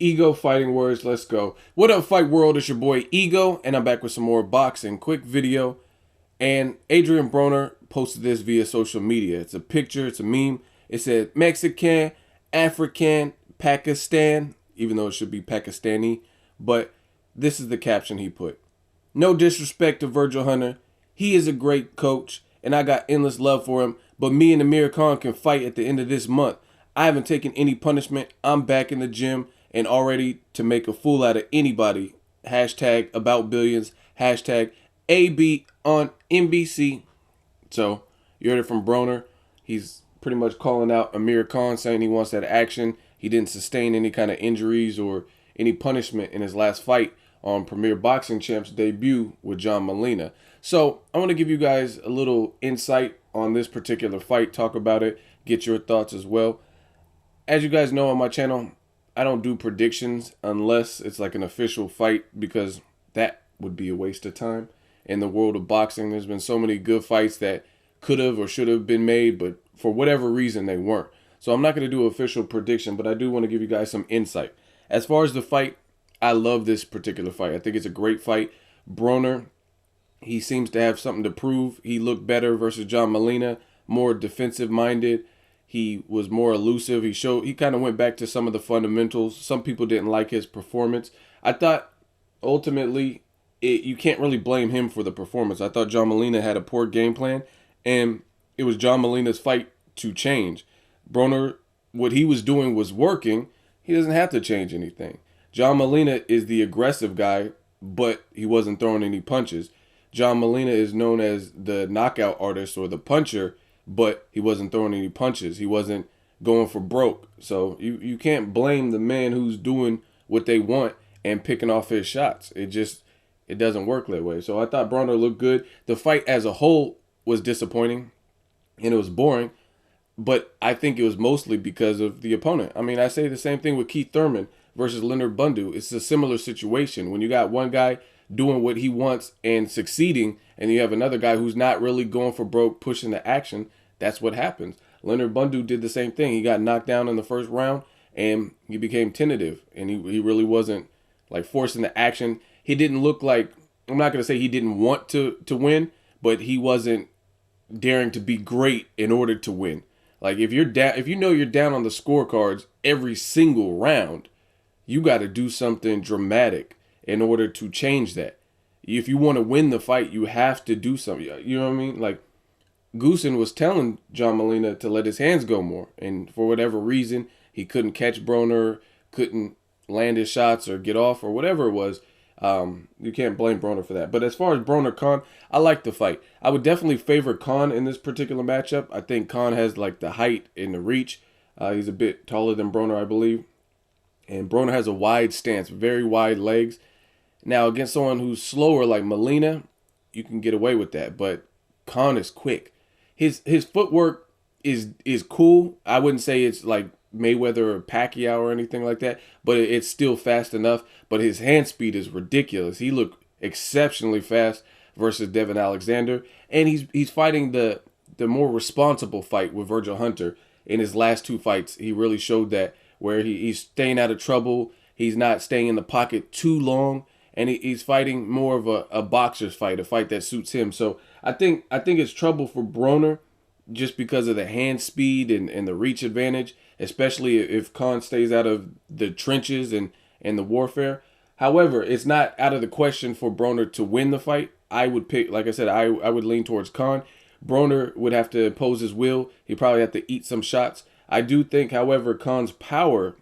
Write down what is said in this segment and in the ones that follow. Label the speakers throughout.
Speaker 1: Ego Fighting Words, let's go. What up, Fight World? It's your boy Ego, and I'm back with some more boxing. Quick video. And Adrien Broner posted this via social media. It's a picture, it's a meme. It said Mexican, African, Pakistan, even though it should be Pakistani. But this is the caption he put. No disrespect to Virgil Hunter. He is a great coach, and I got endless love for him. But me and Amir can fight at the end of this month. I haven't taken any punishment. I'm back in the gym and already to make a fool out of anybody. Hashtag about billions. Hashtag AB on NBC. So you heard it from Broner. He's pretty much calling out Amir Khan, saying he wants that action. He didn't sustain any kind of injuries or any punishment in his last fight on Premier Boxing Champ's debut with John Molina. So I want to give you guys a little insight on this particular fight, talk about it, get your thoughts as well. As you guys know on my channel, I don't do predictions unless it's like an official fight, because that would be a waste of time. In the world of boxing, there's been so many good fights that could have or should have been made, but for whatever reason they weren't. So I'm not going to do an official prediction, but I do want to give you guys some insight. As far as the fight, I love this particular fight. I think it's a great fight. Broner, he seems to have something to prove. He looked better versus John Molina, more defensive minded. He was more elusive. He kind of went back to some of the fundamentals. Some people didn't like his performance. I thought ultimately you can't really blame him for the performance. I thought John Molina had a poor game plan, and it was John Molina's fight to change. Broner, what he was doing was working. He doesn't have to change anything. John Molina is the aggressive guy, but he wasn't throwing any punches. John Molina is known as the knockout artist or the puncher, but he wasn't throwing any punches. He wasn't going for broke. So you can't blame the man who's doing what they want and picking off his shots. It doesn't work that way. So I thought Broner looked good. The fight as a whole was disappointing and it was boring, but I think it was mostly because of the opponent. I mean, I say the same thing with Keith Thurman versus Leonard Bundu. It's a similar situation. When you got one guy doing what he wants and succeeding, and you have another guy who's not really going for broke, pushing the action, that's what happens. Leonard Bundu did the same thing. He got knocked down in the first round, and he became tentative, and he really wasn't like forcing the action. He didn't look like, I'm not going to say he didn't want to win, but he wasn't daring to be great in order to win. Like if you're down, if you know you're down on the scorecards every single round, you got to do something dramatic in order to change that. If you want to win the fight, you have to do something. You know what I mean? Like Goosen was telling John Molina to let his hands go more, and for whatever reason, he couldn't catch Broner, couldn't land his shots or get off or whatever it was. You can't blame Broner for that. But as far as Broner Khan, I like the fight. I would definitely favor Khan in this particular matchup. I think Khan has like the height and the reach. He's a bit taller than Broner, I believe. And Broner has a wide stance, very wide legs. Now, against someone who's slower like Molina, you can get away with that. But Khan is quick. His footwork is cool. I wouldn't say it's like Mayweather or Pacquiao or anything like that, but it's still fast enough. But his hand speed is ridiculous. He looked exceptionally fast versus Devin Alexander. And he's fighting the more responsible fight with Virgil Hunter. In his last two fights, he really showed that, where he's staying out of trouble. He's not staying in the pocket too long. And he's fighting more of a boxer's fight, a fight that suits him. So I think it's trouble for Broner just because of the hand speed and the reach advantage, especially if Khan stays out of the trenches and the warfare. However, it's not out of the question for Broner to win the fight. I would pick, like I said, I would lean towards Khan. Broner would have to impose his will. He'd probably have to eat some shots. I do think, however, Khan's power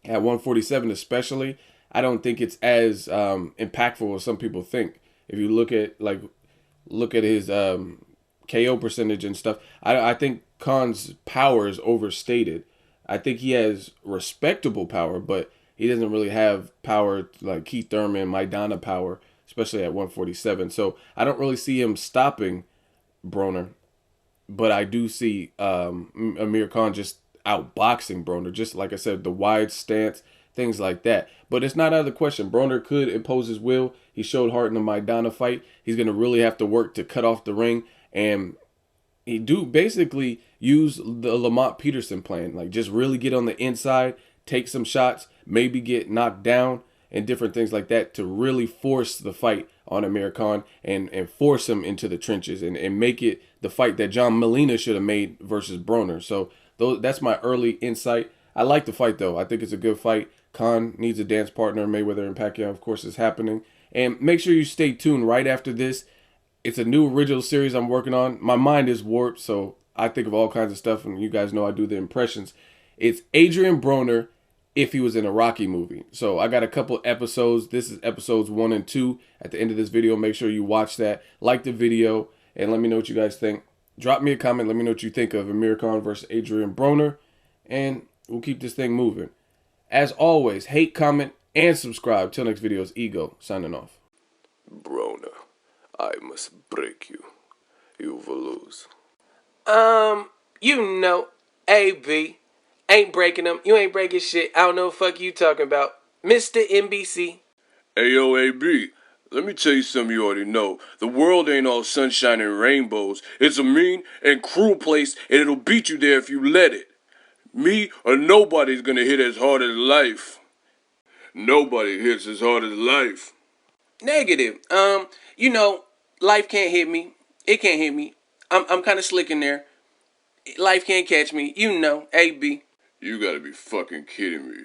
Speaker 1: at 147 especially, I don't think it's as impactful as some people think. If you look at his KO percentage and stuff, I think Khan's power is overstated. I think he has respectable power, but he doesn't really have power like Keith Thurman, Maidana power, especially at 147. So I don't really see him stopping Broner, but I do see Amir Khan just outboxing Broner. Just like I said, the wide stance, things like that. But it's not out of the question. Broner could impose his will. He showed heart in the Maidana fight. He's going to really have to work to cut off the ring. And he do basically use the Lamont Peterson plan. Like just really get on the inside, take some shots, maybe get knocked down, and different things like that to really force the fight on Amir Khan and force him into the trenches and make it the fight that John Molina should have made versus Broner. So that's my early insight. I like the fight, though. I think it's a good fight. Khan needs a dance partner. Mayweather and Pacquiao, of course, is happening. And make sure you stay tuned right after this. It's a new original series I'm working on. My mind is warped, so I think of all kinds of stuff, and you guys know I do the impressions. It's Adrien Broner if he was in a Rocky movie. So I got a couple episodes. This is episodes 1 and 2. At the end of this video, make sure you watch that. Like the video, and let me know what you guys think. Drop me a comment. Let me know what you think of Amir Khan versus Adrien Broner, and we'll keep this thing moving. As always, hate, comment, and subscribe. Till next video, it's Ego, signing off.
Speaker 2: Broner, I must break you. You will lose.
Speaker 3: You know, AB. Ain't breaking them. You ain't breaking shit. I don't know what the fuck you talking about. Mr. NBC.
Speaker 2: Ayo, AB, let me tell you something you already know. The world ain't all sunshine and rainbows. It's a mean and cruel place, and it'll beat you there if you let it. Me or nobody's gonna hit as hard as life. Nobody hits as hard as life.
Speaker 3: Negative. You know, life can't hit me. It can't hit me. I'm kind of slick in there. Life can't catch me. You know, AB.
Speaker 2: You gotta be fucking kidding me.